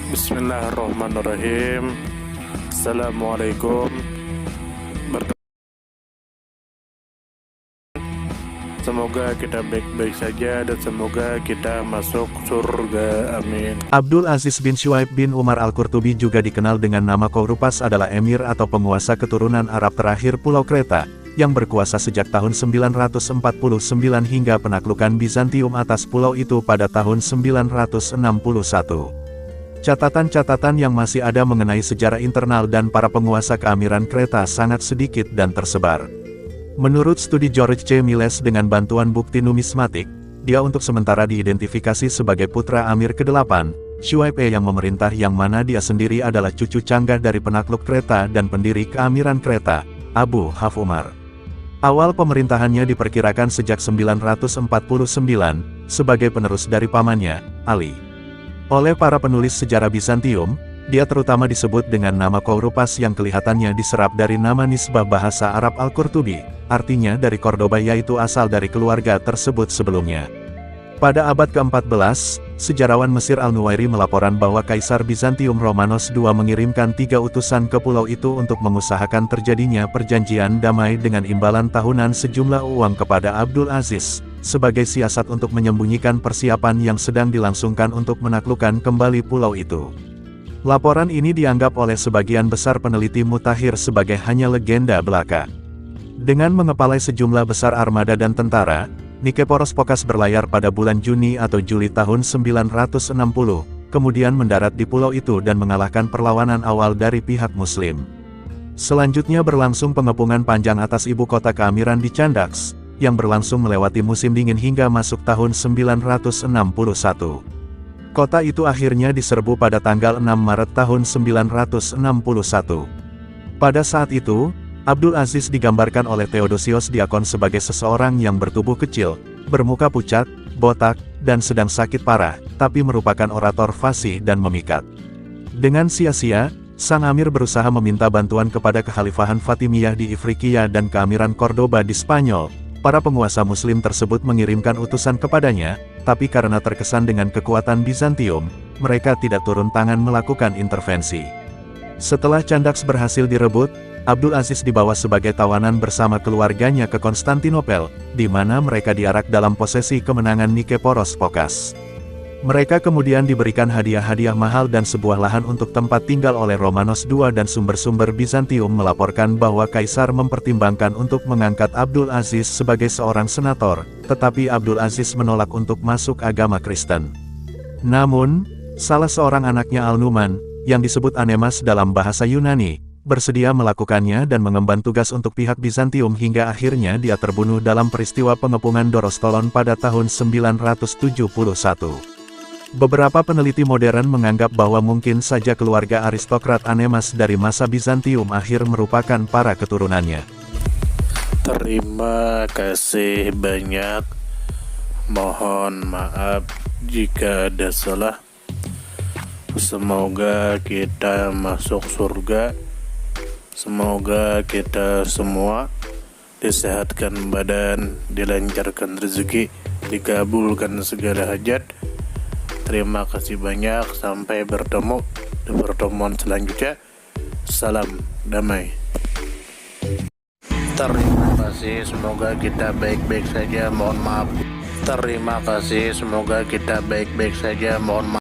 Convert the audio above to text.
Bismillahirrahmanirrahim. Assalamualaikum. Semoga kita baik-baik saja dan semoga kita masuk surga. Amin. Abdul Aziz bin Syuaib bin Umar Al-Qurtubi juga dikenal dengan nama Qurtupas adalah emir atau penguasa keturunan Arab terakhir Pulau Kreta, yang berkuasa sejak tahun 949 hingga penaklukan Bizantium atas pulau itu pada tahun 961. Catatan-catatan yang masih ada mengenai sejarah internal dan para penguasa keamiran Kreta sangat sedikit dan tersebar. Menurut studi George C. Miles dengan bantuan bukti numismatik, dia untuk sementara diidentifikasi sebagai putra Amir ke-8, Syuaib yang memerintah, yang mana dia sendiri adalah cucu canggah dari penakluk Kreta dan pendiri keamiran Kreta, Abu Hafs Umar. Awal pemerintahannya diperkirakan sejak 949, sebagai penerus dari pamannya, Ali. Oleh para penulis sejarah Bizantium, dia terutama disebut dengan nama Qurtupas yang kelihatannya diserap dari nama nisbah bahasa Arab Al-Qurtubi, artinya dari Cordoba, yaitu asal dari keluarga tersebut sebelumnya. Pada abad ke-14, sejarawan Mesir Al-Nuwairi melaporkan bahwa Kaisar Bizantium Romanos II mengirimkan 3 utusan ke pulau itu untuk mengusahakan terjadinya perjanjian damai dengan imbalan tahunan sejumlah uang kepada Abdul Aziz, sebagai siasat untuk menyembunyikan persiapan yang sedang dilangsungkan untuk menaklukkan kembali pulau itu. Laporan ini dianggap oleh sebagian besar peneliti mutakhir sebagai hanya legenda belaka. Dengan mengepalai sejumlah besar armada dan tentara, Nikeporos Phokas berlayar pada bulan Juni atau Juli tahun 960, kemudian mendarat di pulau itu dan mengalahkan perlawanan awal dari pihak Muslim. Selanjutnya berlangsung pengepungan panjang atas ibu kota keamiran di Chandax, yang berlangsung melewati musim dingin hingga masuk tahun 961. Kota itu akhirnya diserbu pada tanggal 6 Maret tahun 961. Pada saat itu, Abdul Aziz digambarkan oleh Theodosius Diakon sebagai seseorang yang bertubuh kecil, bermuka pucat, botak, dan sedang sakit parah, tapi merupakan orator fasih dan memikat. Dengan sia-sia, sang amir berusaha meminta bantuan kepada kekhalifahan Fatimiyah di Ifriqiya dan keamiran Cordoba di Spanyol. Para penguasa Muslim tersebut mengirimkan utusan kepadanya, tapi karena terkesan dengan kekuatan Bizantium, mereka tidak turun tangan melakukan intervensi. Setelah Chandax berhasil direbut, Abdul Aziz dibawa sebagai tawanan bersama keluarganya ke Konstantinopel, di mana mereka diarak dalam posesi kemenangan Nikeporos Phokas. Mereka kemudian diberikan hadiah-hadiah mahal dan sebuah lahan untuk tempat tinggal oleh Romanos II, dan sumber-sumber Bizantium melaporkan bahwa Kaisar mempertimbangkan untuk mengangkat Abdul Aziz sebagai seorang senator, tetapi Abdul Aziz menolak untuk masuk agama Kristen. Namun, salah seorang anaknya Al-Numan, yang disebut Anemas dalam bahasa Yunani, bersedia melakukannya dan mengemban tugas untuk pihak Bizantium hingga akhirnya dia terbunuh dalam peristiwa pengepungan Dorostolon pada tahun 971. Beberapa peneliti modern menganggap bahwa mungkin saja keluarga aristokrat Anemas dari masa Bizantium akhir merupakan para keturunannya. Terima kasih banyak. Mohon maaf jika ada salah. Semoga kita masuk surga. Semoga kita semua disehatkan badan, dilancarkan rezeki, dikabulkan segala hajat. Terima kasih banyak, sampai bertemu di pertemuan selanjutnya. Salam damai. Terima kasih, semoga kita baik-baik saja. Mohon maaf. Terima kasih, semoga kita baik-baik saja. Mohon maaf.